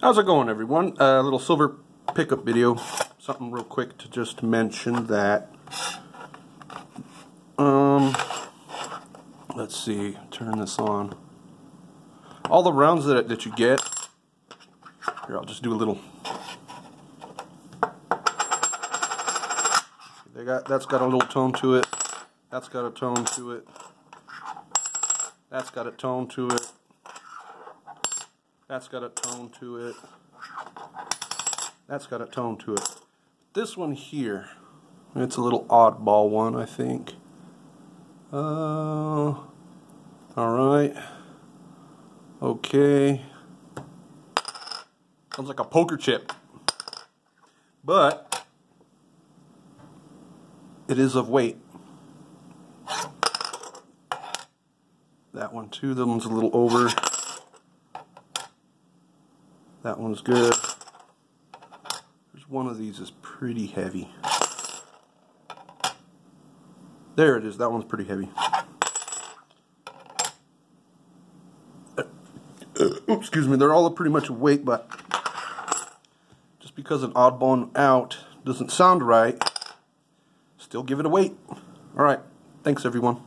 How's it going, everyone? A little silver pickup video. Something real quick to just mention that. Let's see. Turn this on. All the rounds that you get. Here, I'll just do a little. That's got a little tone to it. That's got a tone to it. That's got a tone to it. That's got a tone to it. That's got a tone to it. This one here, it's a little oddball one, I think. Alright. Okay. Sounds like a poker chip. But it is of weight. That one too, that one's a little over. That one's good. There's one of these is pretty heavy. There it is, that one's pretty heavy. Excuse me, they're all pretty much weight, but just because an oddball out doesn't sound right, still give it a weight. Alright, thanks everyone.